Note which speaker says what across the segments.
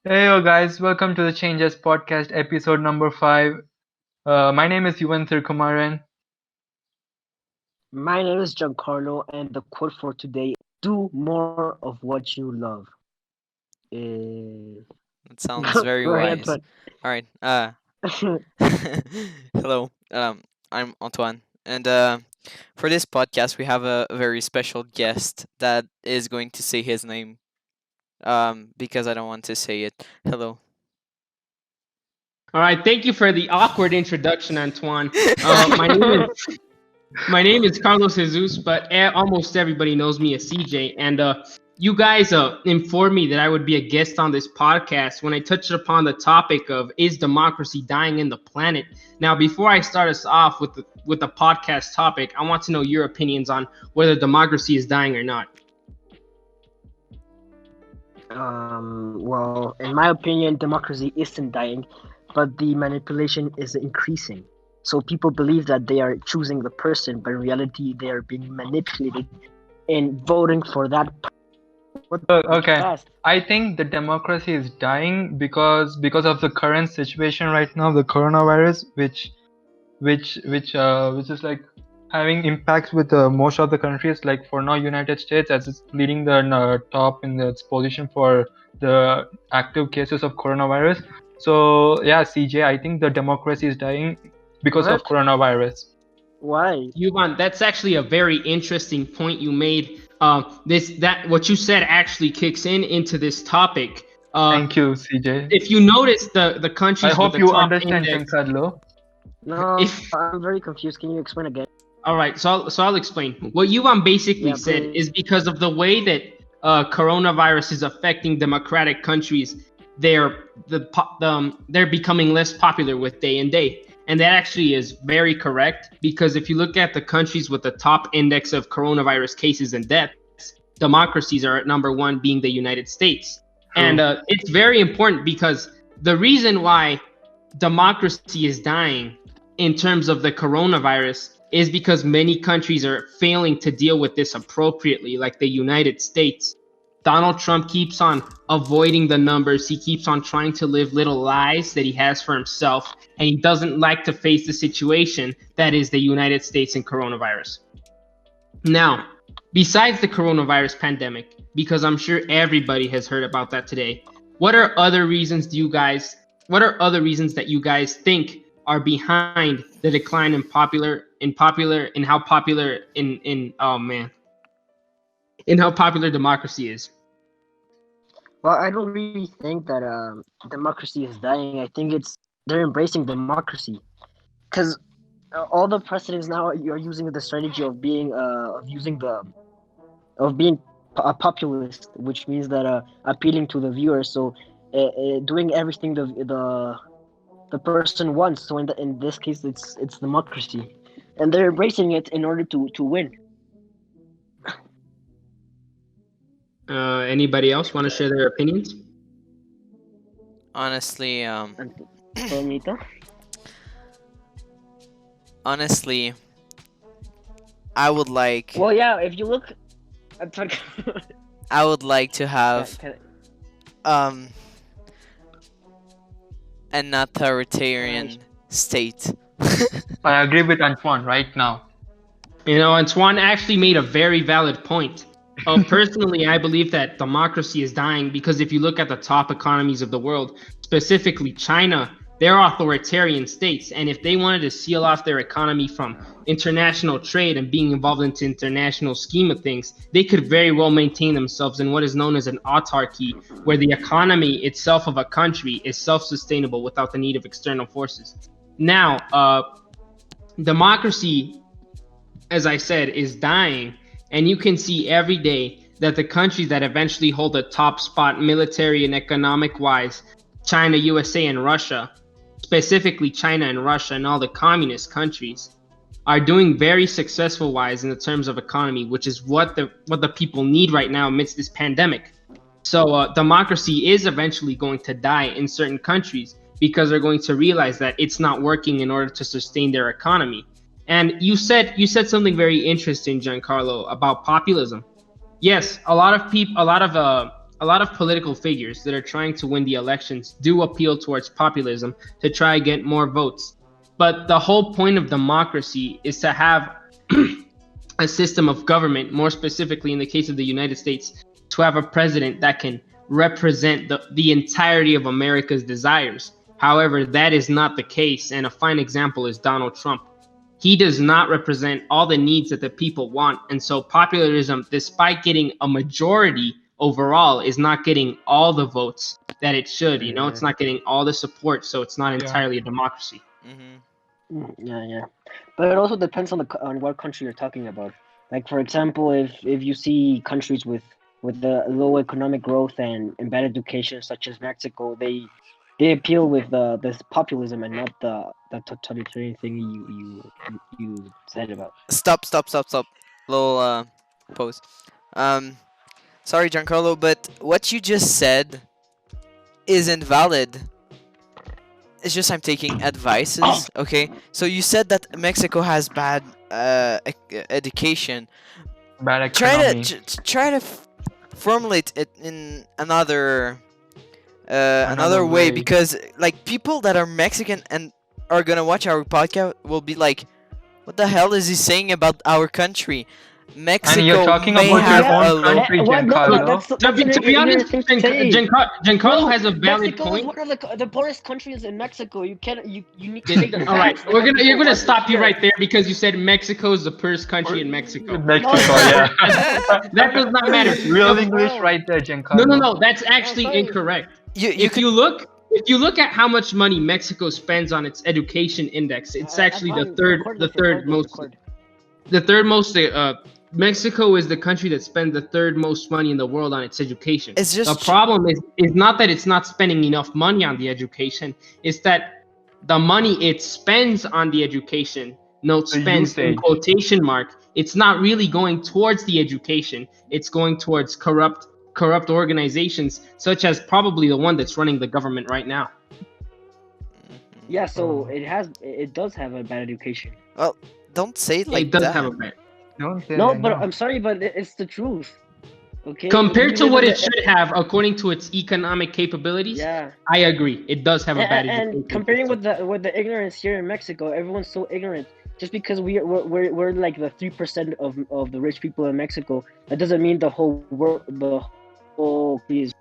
Speaker 1: Hey, yo, guys, welcome to the Changes Podcast, episode number 5. My name is Yuvan Thirkumaran.
Speaker 2: My name is Giancarlo, and the quote for today: "Do more of what you love." Uh,
Speaker 3: That sounds very
Speaker 2: Go ahead,
Speaker 3: wise.
Speaker 2: Antoine.
Speaker 3: All right. Hello. I'm Antoine, and for this podcast, we have a very special guest that is going to say his name. Because I don't want to say it. Hello.
Speaker 4: All right, thank you for the awkward introduction, Antoine. My name is Carlos Jesus, but almost everybody knows me as CJ. And you guys informed me that I would be a guest on this podcast when I touched upon the topic of is democracy dying in the planet. Now, before I start us off with the podcast topic, I want to know your opinions on whether democracy is dying or not.
Speaker 2: well, in my opinion, democracy isn't dying, but the manipulation is increasing. So people believe that they are choosing the person, but in reality, they are being manipulated and voting for that. What
Speaker 1: Okay,
Speaker 2: past?
Speaker 1: I think the democracy is dying because of the current situation right now, the coronavirus, which is like having impacts with most of the countries. Like for now, United States as it's leading the top in its position for the active cases of coronavirus. So yeah, CJ, I think the democracy is dying because of
Speaker 2: What?
Speaker 1: coronavirus.
Speaker 2: Why?
Speaker 4: Yuvan, that's actually a very interesting point you made. What you said actually kicks into this topic.
Speaker 1: Thank you, CJ.
Speaker 4: If you notice the
Speaker 1: I
Speaker 4: countries with
Speaker 1: hope
Speaker 4: the
Speaker 1: you
Speaker 4: top
Speaker 1: understand,
Speaker 4: index,
Speaker 1: Giancarlo.
Speaker 2: No,
Speaker 4: if
Speaker 2: I'm very confused. Can you explain again?
Speaker 4: all right, so I'll explain. What Yuvan basically
Speaker 2: Yeah,
Speaker 4: said
Speaker 2: please.
Speaker 4: is because of the way that coronavirus is affecting democratic countries, they're becoming less popular with day and day. And that actually is very correct because if you look at the countries with the top index of coronavirus cases and deaths, democracies are at number one, being the United States. And it's very important because the reason why democracy is dying in terms of the coronavirus is because many countries are failing to deal with this appropriately, like the United States. Donald Trump keeps on avoiding the numbers. He keeps on trying to live little lies that he has for himself, and he doesn't like to face the situation that is the United States and coronavirus. Now, besides the coronavirus pandemic, because I'm sure everybody has heard about that today, what are other reasons that you guys think are behind the decline in how popular in how popular democracy is?
Speaker 2: Well, I don't really think that democracy is dying. I think they're embracing democracy because all the presidents now are using the strategy of being a populist, which means that appealing to the viewers. So doing everything the person wants. So in this case, it's democracy, and they're embracing it in order to win.
Speaker 4: Anybody else want to share their opinions?
Speaker 3: Honestly,
Speaker 2: Antonito?
Speaker 3: honestly, I would like
Speaker 2: Well, yeah. If you look, Anton-
Speaker 3: I would like to have
Speaker 2: can,
Speaker 3: um an authoritarian state.
Speaker 1: I agree with Antoine right now.
Speaker 4: You know, Antoine actually made a very valid point. Personally, I believe that democracy is dying because if you look at the top economies of the world, specifically China, they're authoritarian states. And if they wanted to seal off their economy from international trade and being involved into international scheme of things, they could very well maintain themselves in what is known as an autarky, where the economy itself of a country is self-sustainable without the need of external forces. Now, democracy, as I said, is dying. And you can see every day that the countries that eventually hold the top spot, military and economic wise, China, USA, and Russia, specifically China and Russia and all the communist countries, are doing very successful wise in the terms of economy, which is what the people need right now amidst this pandemic. So democracy is eventually going to die in certain countries because they're going to realize that it's not working in order to sustain their economy. And you said something very interesting, Giancarlo, about populism. Yes, a lot of a lot of political figures that are trying to win the elections do appeal towards populism to try to get more votes. But the whole point of democracy is to have a system of government, more specifically in the case of the United States, to have a president that can represent the entirety of America's desires. However, that is not the case, and a fine example is Donald Trump. He does not represent all the needs that the people want, and so populism, despite getting a majority overall, is not getting all the votes that it should. You know, it's not getting all the support, so it's not entirely a democracy.
Speaker 2: Yeah. But it also depends on on what country you're talking about. Like, for example, if you see countries with the low economic growth and bad education, such as Mexico, they appeal with this populism and not the totalitarian thing you said about.
Speaker 3: Stop. Little pause. Sorry, Giancarlo, but what you just said isn't valid. It's just I'm taking advices. Okay, so you said that Mexico has bad education.
Speaker 1: Bad
Speaker 3: Try
Speaker 1: economy.
Speaker 3: to try to formulate it in another way,
Speaker 1: way.
Speaker 3: because like people that are Mexican and are gonna watch our podcast will be like, what the hell is he saying about our country? Mexico
Speaker 1: And you're talking
Speaker 3: may
Speaker 1: about
Speaker 3: have
Speaker 1: your
Speaker 3: a
Speaker 1: own
Speaker 3: low.
Speaker 1: country,
Speaker 2: What? No,
Speaker 1: Giancarlo.
Speaker 4: To be honest, Giancarlo has a valid
Speaker 2: Mexico
Speaker 4: point.
Speaker 2: is one of the poorest countries in Mexico. You can't. You need to take the
Speaker 4: All right,
Speaker 2: facts.
Speaker 4: you're gonna stop you right there because you said Mexico is the poorest country in Mexico.
Speaker 1: Mexico, yeah.
Speaker 4: That does not matter.
Speaker 1: Real English right there, Giancarlo.
Speaker 4: No, that's actually
Speaker 2: sorry.
Speaker 4: incorrect.
Speaker 3: You
Speaker 4: If you look at how much money Mexico spends on its education index, it's actually the third most. Mexico is the country that spends the third most money in the world on its education.
Speaker 3: It's just
Speaker 4: The problem is not that it's not spending enough money on the education. It's that the money it spends on the education, note
Speaker 1: The
Speaker 4: spends in
Speaker 1: usage.
Speaker 4: quotation mark, it's not really going towards the education. It's going towards corrupt organizations, such as probably the one that's running the government right now.
Speaker 2: Yeah, so it does have a bad education.
Speaker 3: don't say it like
Speaker 4: It does
Speaker 3: that.
Speaker 4: have a bad.
Speaker 1: Don't say
Speaker 2: No,
Speaker 1: that,
Speaker 2: but I'm sorry, but it's the truth. Okay.
Speaker 4: Compared to
Speaker 2: You
Speaker 4: what
Speaker 2: live
Speaker 4: it should have, according to its economic capabilities,
Speaker 2: Yeah.
Speaker 4: I agree. It does have a bad education
Speaker 2: And comparing
Speaker 4: system.
Speaker 2: with the ignorance here in Mexico, everyone's so ignorant. Just because we're like the 3% of the rich people in Mexico, that doesn't mean the whole world, the whole is.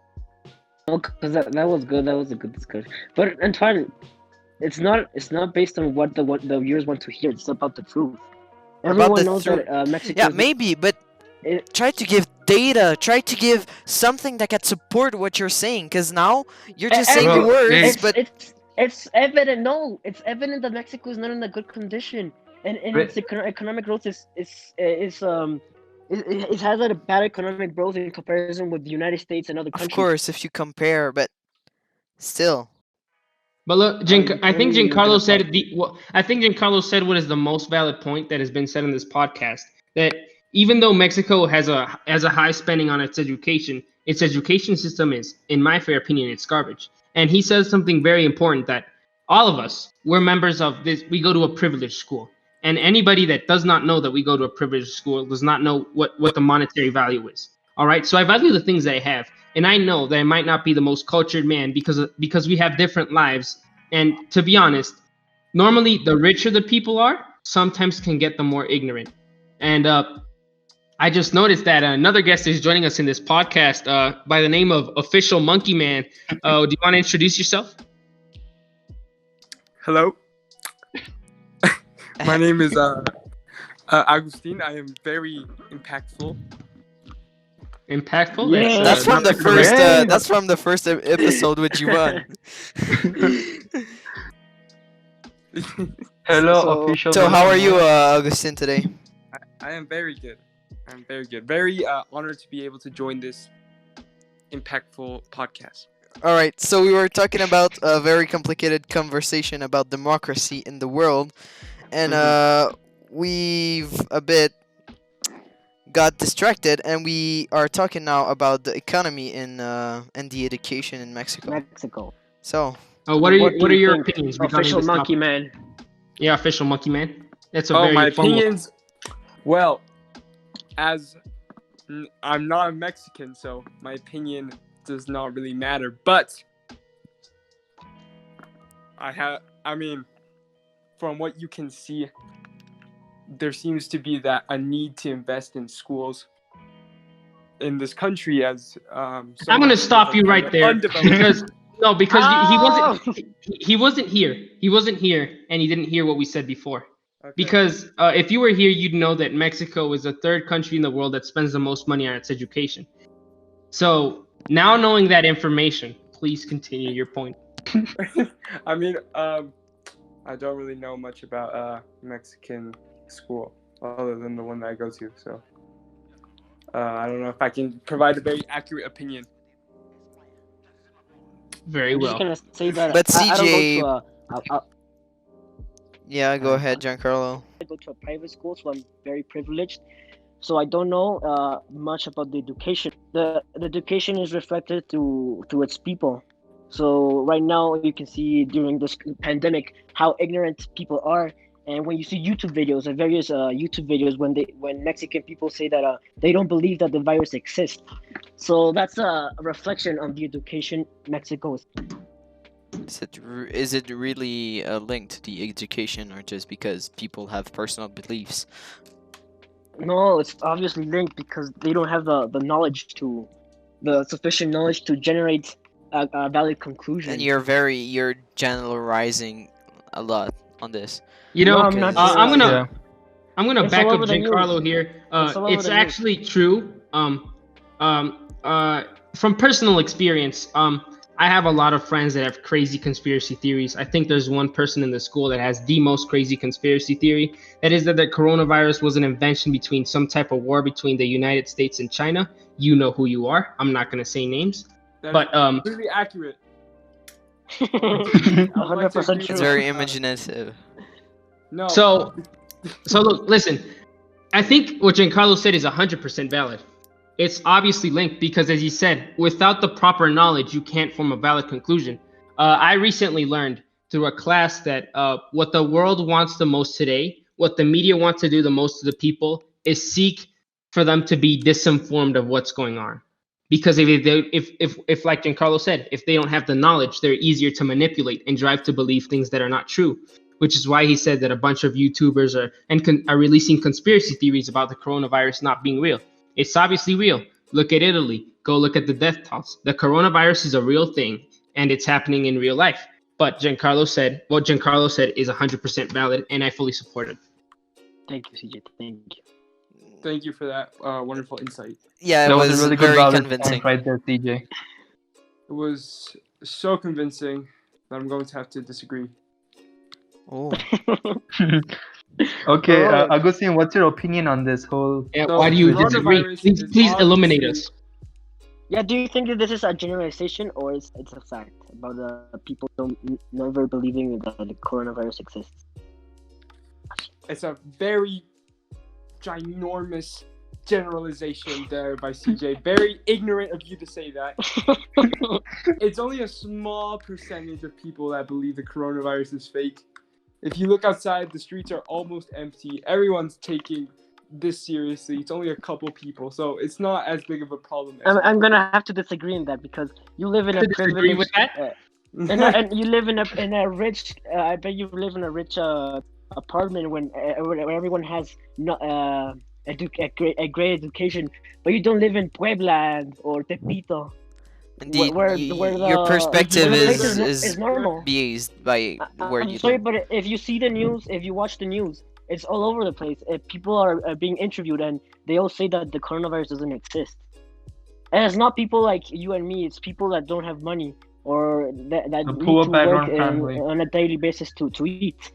Speaker 2: Because that was good. That was a good discussion. But Antoine, it's not based on what the viewers want to hear. It's about the truth. Everyone
Speaker 3: the
Speaker 2: knows
Speaker 3: truth.
Speaker 2: that Mexico.
Speaker 3: Yeah, maybe, but
Speaker 2: It-
Speaker 3: try to give data. Try to give something that can support what you're saying. Cause now you're just saying
Speaker 1: Well,
Speaker 3: words,
Speaker 2: it's,
Speaker 3: but
Speaker 2: it's evident. No, it's evident that Mexico is not in a good condition, and
Speaker 1: But-
Speaker 2: its economic growth it has a bad economic growth in comparison with the United States and other
Speaker 3: of
Speaker 2: countries.
Speaker 3: course, if you compare, but still.
Speaker 4: But look, I think
Speaker 2: you're
Speaker 4: Giancarlo
Speaker 2: gonna
Speaker 4: said
Speaker 2: talk.
Speaker 4: I think Giancarlo said what is the most valid point that has been said in this podcast. That even though Mexico has a high spending on its education system is, in my fair opinion, it's garbage. And he says something very important, that all of us, we're members of this. We go to a privileged school, and anybody that does not know that we go to a privileged school does not know what the monetary value is. All right, so I value the things that I have. And I know that I might not be the most cultured man because we have different lives. And to be honest, normally the richer the people are, sometimes can get the more ignorant. And I just noticed that another guest is joining us in this podcast by the name of Official Monkey Man. Do you want to introduce yourself?
Speaker 5: Hello. My name is Agustin. I am very impactful.
Speaker 4: Impactful?
Speaker 2: Yeah.
Speaker 3: That's from the
Speaker 4: not
Speaker 3: first.
Speaker 1: correct.
Speaker 3: That's from the first episode with Juan.
Speaker 1: Hello,
Speaker 2: So-
Speaker 1: official.
Speaker 3: So how are you, Augustin, today?
Speaker 5: I am very good. I'm very good. Very honored to be able to join this impactful podcast.
Speaker 3: All right. So we were talking about a very complicated conversation about democracy in the world, and we've a bit got distracted, and we are talking now about the economy in and the education in Mexico.
Speaker 2: Mexico.
Speaker 3: So
Speaker 4: What are
Speaker 2: do
Speaker 4: your
Speaker 2: think,
Speaker 4: opinions regarding
Speaker 2: Official
Speaker 4: this
Speaker 2: monkey
Speaker 4: topic?
Speaker 2: man.
Speaker 4: Yeah, Official Monkey Man. That's a
Speaker 5: Oh,
Speaker 4: very
Speaker 5: my
Speaker 4: fun one.
Speaker 5: opinions. Well, as I'm not a Mexican, so my opinion does not really matter. But I mean, from what you can see, there seems to be a need to invest in schools in this country as
Speaker 4: I'm gonna stop you right there because he wasn't here. He wasn't here, and he didn't hear what we said before.
Speaker 5: Okay.
Speaker 4: Because if you were here, you'd know that Mexico is the third country in the world that spends the most money on its education. So now knowing that information, please continue your point.
Speaker 5: I mean, I don't really know much about Mexican school other than the one that I go to, so I don't know if I can provide a very accurate opinion.
Speaker 4: Very
Speaker 2: I'm
Speaker 4: well.
Speaker 2: just gonna say that.
Speaker 3: But
Speaker 2: I don't
Speaker 3: CJ
Speaker 2: go to
Speaker 3: Yeah, go ahead, Giancarlo.
Speaker 2: I go to a private school, so I'm very privileged. So I don't know much about the education. The education is reflected to its people. So right now you can see during this pandemic how ignorant people are, and when you see YouTube videos and various YouTube videos when Mexican people say that they don't believe that the virus exists. So that's a reflection on the education Mexico is.
Speaker 3: Is it really linked to the education, or just because people have personal beliefs?
Speaker 2: No, it's obviously linked because they don't have the sufficient knowledge to generate a valid conclusion.
Speaker 3: And you're generalizing a lot on this.
Speaker 4: You know,
Speaker 2: No, I'm not
Speaker 3: because-
Speaker 2: doing
Speaker 3: Yeah.
Speaker 4: I'm gonna
Speaker 2: It's
Speaker 4: back
Speaker 2: all
Speaker 4: up
Speaker 2: over the news.
Speaker 4: Giancarlo here.
Speaker 2: It's all over
Speaker 4: It's
Speaker 2: the news.
Speaker 4: actually true. From personal experience, I have a lot of friends that have crazy conspiracy theories. I think there's one person in the school that has the most crazy conspiracy theory. That is that the coronavirus was an invention between some type of war between the United States and China. You know who you are. I'm not gonna say names,
Speaker 5: That's
Speaker 4: but
Speaker 5: really accurate.
Speaker 2: 100%
Speaker 3: It's
Speaker 2: true.
Speaker 3: very imaginative.
Speaker 5: No.
Speaker 4: So look, listen. I think what Giancarlo said is 100% valid. It's obviously linked because, as he said, without the proper knowledge, you can't form a valid conclusion. I recently learned through a class that what the world wants the most today, what the media wants to do the most to the people, is seek for them to be disinformed of what's going on. Because if like Giancarlo said, if they don't have the knowledge, they're easier to manipulate and drive to believe things that are not true. Which is why he said that a bunch of YouTubers are releasing conspiracy theories about the coronavirus not being real. It's obviously real. Look at Italy. Go look at the death tolls. The coronavirus is a real thing, and it's happening in real life. But what Giancarlo said is 100% valid, and I fully support it.
Speaker 2: Thank you, CJ. Thank you.
Speaker 5: Thank you for that wonderful insight.
Speaker 3: Yeah, it
Speaker 1: That
Speaker 3: was
Speaker 1: was a really good
Speaker 3: very
Speaker 1: valid
Speaker 3: convincing.
Speaker 1: point right there, CJ.
Speaker 5: It was so convincing that I'm going to have to disagree.
Speaker 3: Oh.
Speaker 1: Okay,
Speaker 2: Oh.
Speaker 1: Agustin, what's your opinion on this whole?
Speaker 4: Yeah,
Speaker 5: So
Speaker 4: why do you
Speaker 5: coronavirus
Speaker 4: disagree? Please,
Speaker 5: is
Speaker 4: please illuminate
Speaker 5: obviously-
Speaker 4: us.
Speaker 2: Yeah, do you think that this is a generalization or it's a fact about people never believing that the coronavirus exists?
Speaker 5: It's a very ginormous generalization there by CJ. Very ignorant of you to say that. It's only a small percentage of people that believe the coronavirus is fake. If you look outside, the streets are almost empty. Everyone's taking this seriously. It's only a couple people, so it's not as big of a problem.
Speaker 2: I'm gonna have to disagree in that because you live in a
Speaker 4: To disagree with
Speaker 2: privileged, and you live in a rich. I bet you live in a rich apartment when everyone has a great education, but you don't live in Puebla or Tepito.
Speaker 3: Indeed,
Speaker 2: where
Speaker 3: your
Speaker 2: the
Speaker 3: perspective
Speaker 2: place
Speaker 3: is
Speaker 2: is normal.
Speaker 3: biased by where
Speaker 2: I'm
Speaker 3: you
Speaker 2: sorry,
Speaker 3: live.
Speaker 2: but if you see the news, if you watch the news, it's all over the place. People are being interviewed, and they all say that the coronavirus doesn't exist. And it's not people like you and me. It's people that don't have money or that
Speaker 1: The
Speaker 2: need
Speaker 1: poor
Speaker 2: to
Speaker 1: background
Speaker 2: work
Speaker 1: family.
Speaker 2: on a daily basis to eat.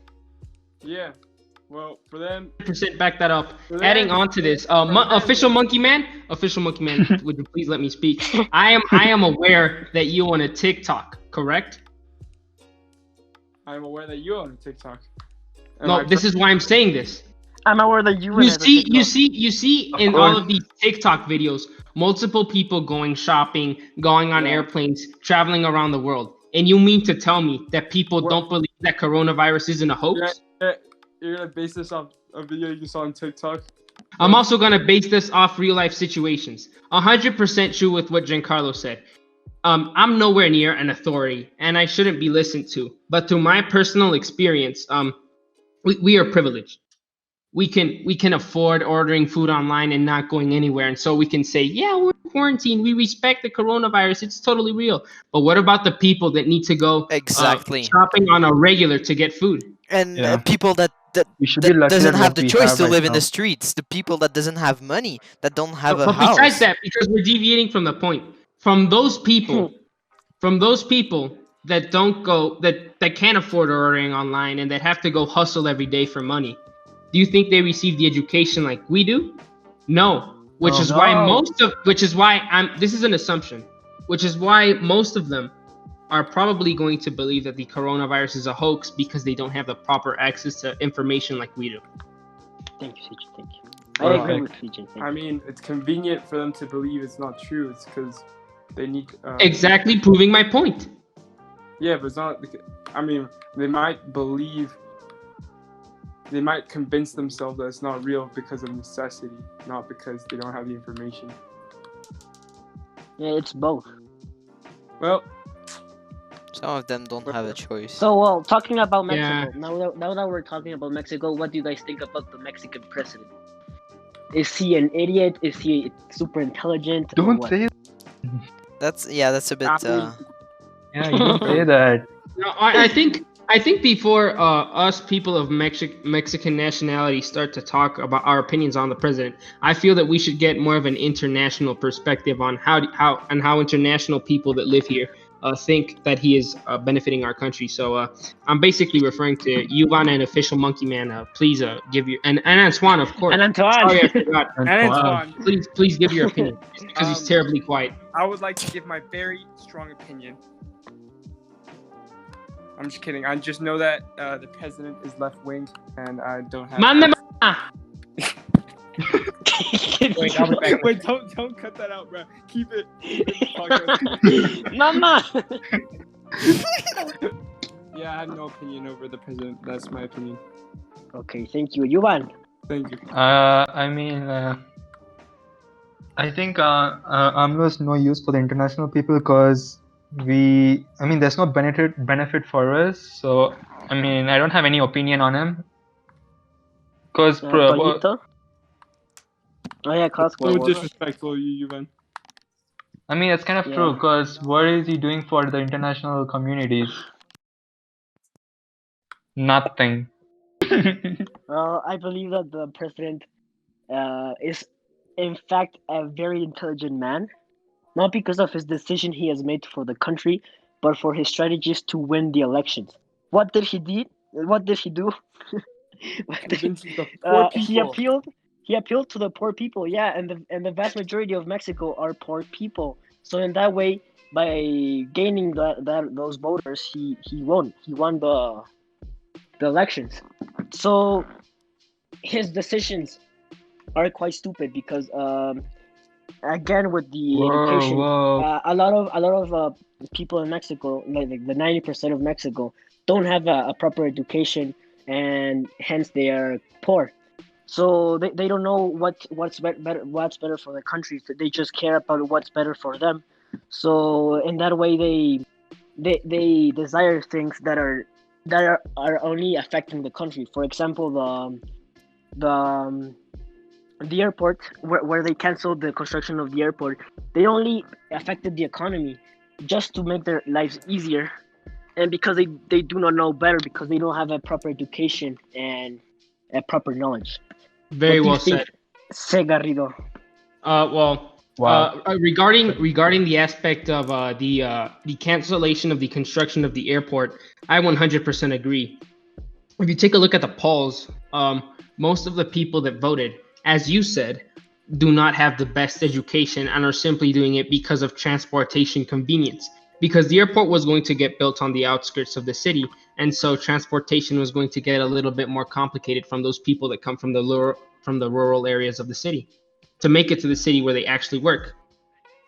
Speaker 5: Yeah. Well, for them,
Speaker 4: 100% back that up.
Speaker 5: for them-
Speaker 4: Adding on to this, official Monkey Man, would you please let me speak? I am aware that you on a TikTok, correct?
Speaker 5: I'm aware that you own a TikTok. Am
Speaker 4: No,
Speaker 5: I
Speaker 4: this is why I'm saying this.
Speaker 2: I'm aware that you.
Speaker 4: You see
Speaker 1: Of
Speaker 4: in all
Speaker 1: course.
Speaker 4: of these TikTok videos, multiple people going shopping, going on
Speaker 5: Yeah.
Speaker 4: airplanes, traveling around the world. And you mean to tell me that people
Speaker 5: What?
Speaker 4: don't believe that coronavirus isn't a hoax?
Speaker 5: You're gonna base this off a video you saw on TikTok?
Speaker 4: I'm also gonna base this off real life situations. 100% true with what Giancarlo said. I'm nowhere near an authority, and I shouldn't be listened to. But through my personal experience, we are privileged. We can afford ordering food online and not going anywhere, and so we can say, yeah, we're quarantined. We respect the coronavirus. It's totally real. But what about the people that need to go
Speaker 3: Exactly.
Speaker 4: shopping on a regular to get food?
Speaker 3: And
Speaker 1: Yeah.
Speaker 3: people that
Speaker 1: We should be lucky
Speaker 3: doesn't
Speaker 1: that
Speaker 3: have
Speaker 1: what
Speaker 3: the
Speaker 1: we
Speaker 3: choice
Speaker 1: have
Speaker 3: to
Speaker 1: right
Speaker 3: live in
Speaker 1: now.
Speaker 3: the streets, the people that doesn't have money, that don't have a
Speaker 4: But besides
Speaker 3: house.
Speaker 4: that, because we're deviating from the point, from those people that don't go that can't afford ordering online and that have to go hustle every day for money, do you think they receive the education like we do? No. Which
Speaker 1: No.
Speaker 4: is why
Speaker 2: No.
Speaker 4: this is an assumption, which is why most of them are probably going to believe that the coronavirus is a hoax because they don't have the proper access to information like we do.
Speaker 2: Thank you, CJ. Thank you. I agree with
Speaker 1: Perfect.
Speaker 2: CJ. Thank
Speaker 5: I
Speaker 2: you.
Speaker 5: mean, it's convenient for them to believe it's not true. It's because they need.
Speaker 4: Exactly, proving my point.
Speaker 5: Yeah, but it's not. I mean, they might believe. They might convince themselves that it's not real because of necessity, not because they don't have the information.
Speaker 2: Yeah, it's both.
Speaker 5: Well,
Speaker 3: Some of them don't have a choice.
Speaker 2: So, well, talking about
Speaker 4: Yeah.
Speaker 2: Mexico. Now that we're talking about Mexico, what do you guys think about the Mexican president? Is he an idiot? Is he super intelligent? or
Speaker 1: Don't
Speaker 2: what?
Speaker 1: say
Speaker 3: That's a bit.
Speaker 5: I mean,
Speaker 1: Yeah, you don't say that.
Speaker 4: No, I think before us people of Mexican nationality start to talk about our opinions on the president, I feel that we should get more of an international perspective on how international people that live here think that he is benefiting our country. So I'm basically referring to Yuvan and Official Monkey Man. Please give your and Antoine, of course.
Speaker 2: And Antoine.
Speaker 4: Sorry, I forgot.
Speaker 5: and
Speaker 1: Antoine.
Speaker 5: Antoine,
Speaker 4: Please give your opinion, just because he's
Speaker 5: Um,
Speaker 4: terribly quiet.
Speaker 5: I would like to give my very strong opinion. I'm just kidding. I just know that the president is left wing, and I don't have.
Speaker 4: Manda-
Speaker 5: Wait, I'll be back. Wait, don't cut that out, bro. Keep it. Podcast.
Speaker 2: Mama.
Speaker 5: Yeah, I have no opinion over the president. That's my opinion.
Speaker 2: Okay, thank you, Yuvan.
Speaker 5: Thank you.
Speaker 1: I mean, I think AMLO is no use for the international people because there's no benefit for us. So, I mean, I don't have any opinion on him. Because,
Speaker 2: Toñito? Oh yeah, Costco.
Speaker 5: So disrespectful, Yuvan.
Speaker 1: I mean, it's kind of true
Speaker 2: Yeah.
Speaker 1: because what is he doing for the international communities? Nothing.
Speaker 2: I believe that the president is, in fact, a very intelligent man. Not because of his decision he has made for the country, but for his strategies to win the elections. What did he do? What did he do? What did he,
Speaker 5: Convinces the poor people.
Speaker 2: he appealed to the poor people, yeah, and the vast majority of Mexico are poor people. So in that way, by gaining those voters, he won the elections. So his decisions are quite stupid because again with the education,
Speaker 1: Whoa.
Speaker 2: a lot of people in Mexico, like the 90% of Mexico, don't have a proper education, and hence they are poor. So they don't know what's better for the country. So they just care about what's better for them. So in that way, they desire things that are only affecting the country. For example, the airport where they canceled the construction of the airport, they only affected the economy just to make their lives easier, and because they do not know better, because they don't have a proper education and a proper knowledge.
Speaker 4: Very
Speaker 2: What do
Speaker 4: well
Speaker 2: you think,
Speaker 4: said.
Speaker 2: Say Garrido?
Speaker 1: Wow.
Speaker 4: Regarding the aspect of the cancellation of the construction of the airport, I 100% agree. If you take a look at the polls, most of the people that voted, as you said, do not have the best education and are simply doing it because of transportation convenience. Because the airport was going to get built on the outskirts of the city, and so transportation was going to get a little bit more complicated from those people that come from the rural areas of the city to make it to the city where they actually work.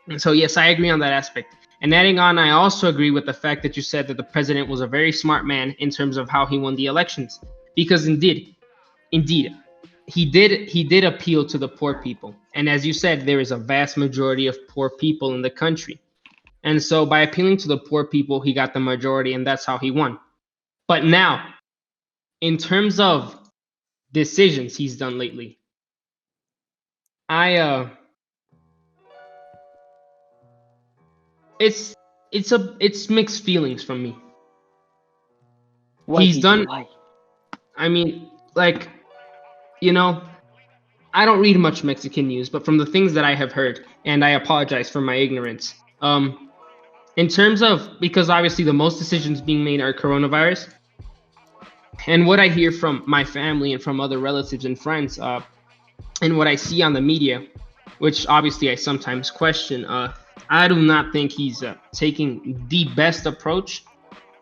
Speaker 4: And so, yes, I agree on that aspect. And adding on, I also agree with the fact that you said that the president was a very smart man in terms of how he won the elections, because indeed, he did appeal to the poor people. And as you said, there is a vast majority of poor people in the country. And so by appealing to the poor people, he got the majority, and that's how he won. But now, in terms of decisions he's done lately, it's mixed feelings from me.
Speaker 2: Why,
Speaker 4: He's
Speaker 2: PJ?
Speaker 4: done.
Speaker 2: Why?
Speaker 4: I mean, like, you know, I don't read much Mexican news, but from the things that I have heard, and I apologize for my ignorance. In terms of, because obviously the most decisions being made are coronavirus, and what I hear from my family and from other relatives and friends, and what I see on the media, which obviously I sometimes question, I do not think he's taking the best approach,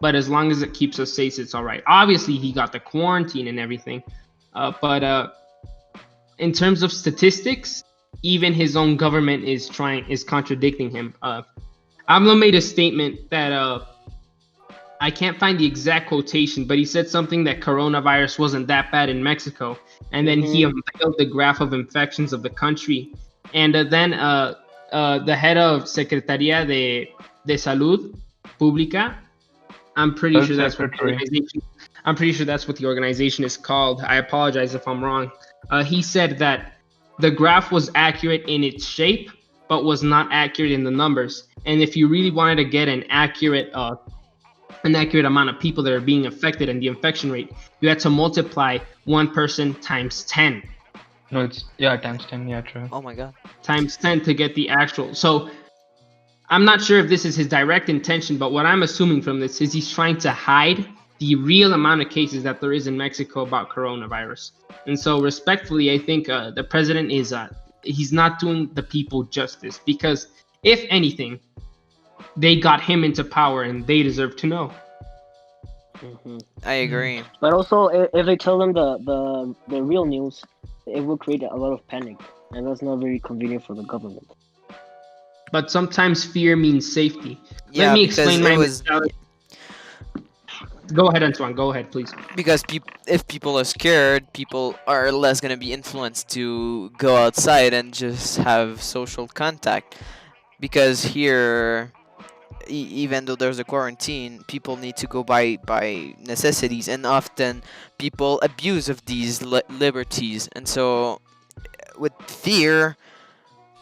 Speaker 4: but as long as it keeps us safe, it's all right. Obviously, he got the quarantine and everything, but in terms of statistics, even his own government is contradicting him. AMLO made a statement that I can't find the exact quotation, but he said something that coronavirus wasn't that bad in Mexico, and then he unveiled the graph of infections of the country, and then the head of Secretaría de Salud Pública, I'm pretty sure that's what the organization. I'm pretty sure that's what the organization is called. I apologize if I'm wrong. He said that the graph was accurate in its shape, but was not accurate in the numbers. And if you really wanted to get an accurate amount of people that are being affected and the infection rate, you had to multiply one person times 10.
Speaker 1: No, it's times 10. Yeah, true.
Speaker 3: Oh my god.
Speaker 4: Times 10 to get the actual. So I'm not sure if this is his direct intention, but what I'm assuming from this is he's trying to hide the real amount of cases that there is in Mexico about coronavirus. And so respectfully, I think the president is he's not doing the people justice, because if anything, they got him into power and they deserve to know.
Speaker 3: I agree.
Speaker 2: But also, if they tell them the real news, it will create a lot of panic, and that's not very convenient for the government.
Speaker 4: But sometimes fear means safety.
Speaker 3: Yeah,
Speaker 4: Let me
Speaker 3: because
Speaker 4: explain
Speaker 3: it
Speaker 4: my
Speaker 3: was
Speaker 4: mentality. Go ahead, Antoine. Go ahead, please.
Speaker 3: because if people are scared, people are less gonna be influenced to go outside and just have social contact. Because here, even though there's a quarantine, people need to go by necessities, and often people abuse of these liberties. And so, with fear,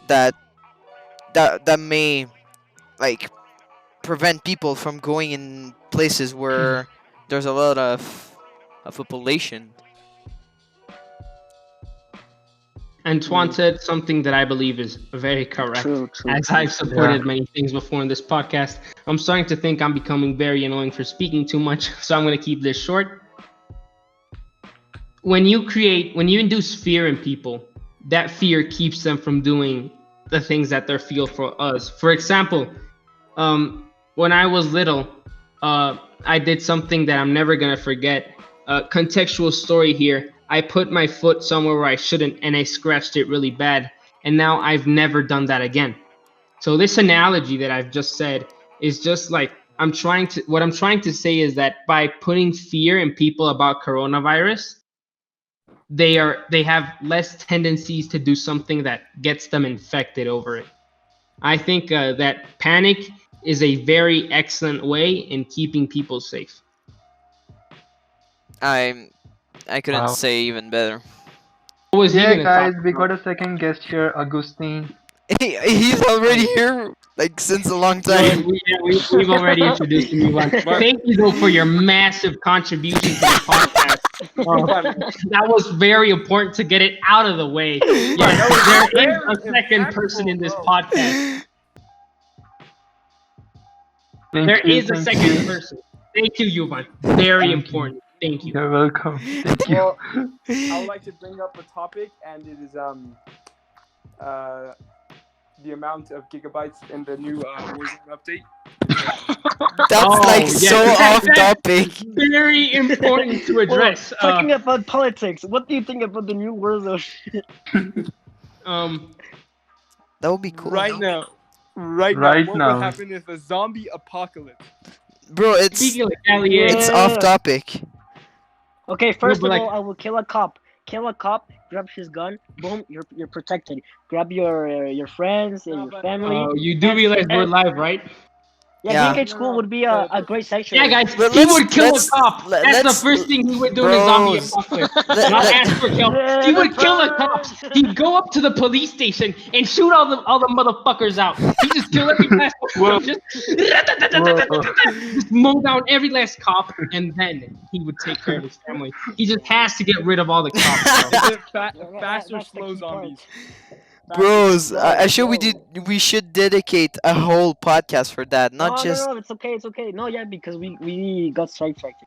Speaker 3: that may like prevent people from going in places where there's a lot of a population.
Speaker 4: Antoine said something that I believe is very correct.
Speaker 2: True.
Speaker 4: As I've supported many things before in this podcast, I'm starting to think I'm becoming very annoying for speaking too much, so I'm going to keep this short. When you induce fear in people, that fear keeps them from doing the things that they feel for us. For example, when I was little, I did something that I'm never going to forget. Contextual story here. I put my foot somewhere where I shouldn't, and I scratched it really bad. And now I've never done that again. So this analogy that I've just said is just like what I'm trying to say is that by putting fear in people about coronavirus, they have less tendencies to do something that gets them infected over it. I think that panic is a very excellent way in keeping people safe.
Speaker 3: I couldn't say even better.
Speaker 4: What was he
Speaker 1: Yeah,
Speaker 4: gonna
Speaker 1: guys,
Speaker 4: talk
Speaker 1: we
Speaker 4: about?
Speaker 1: got a second guest here, Agustin.
Speaker 3: He's already here, like, since a long time.
Speaker 4: We've already introduced him. Ivan. Thank you, though, for your massive contribution to the podcast. That was very important to get it out of the way. Yes, there is a second person in this podcast. There is a second person. Thank you, Yuvan. Very important. Thank you.
Speaker 1: You're welcome. Thank you.
Speaker 5: Well, I would like to bring up a topic, and it is the amount of gigabytes in the new Warzone update.
Speaker 3: That's so off topic.
Speaker 4: Very important to address.
Speaker 2: Talking about politics, what do you think about the new Warzone?
Speaker 3: That would be cool.
Speaker 5: Right now, what would happen if a zombie apocalypse?
Speaker 3: Bro, it's
Speaker 4: Speaking of retaliation,
Speaker 3: off topic.
Speaker 2: Okay, first of all, I will kill a cop. kill a cop, grab his gun, boom, you're protected. Grab your friends and
Speaker 5: No,
Speaker 2: your
Speaker 5: but-
Speaker 2: family.
Speaker 4: Oh, you do
Speaker 2: And-
Speaker 4: realize we're
Speaker 2: and-
Speaker 4: live, right?
Speaker 2: Yeah,
Speaker 3: Yeah.
Speaker 2: Green Gate School would be a great section.
Speaker 4: Yeah, guys.
Speaker 3: But
Speaker 4: He
Speaker 3: let's-
Speaker 4: would kill a
Speaker 3: let's-
Speaker 4: cop.
Speaker 3: let-
Speaker 4: That's
Speaker 3: let's-
Speaker 4: the first thing he would do in a zombie
Speaker 3: Bros.
Speaker 4: apocalypse.
Speaker 3: Let-
Speaker 4: Not
Speaker 3: let-
Speaker 4: ask for help. He would kill a cop. He'd go up to the police station and shoot all the motherfuckers out. He just kill every last one. Just mow down every last cop, and then he would take care of his family. He just has to get rid of all the cops. bro.
Speaker 5: Is it fast or
Speaker 2: That's the
Speaker 5: slow
Speaker 2: key part.
Speaker 5: zombies?
Speaker 3: Bros, I sure
Speaker 2: bro.
Speaker 3: we should dedicate a whole podcast for that, not just
Speaker 2: No, it's okay. No, yeah, because we got sidetracked.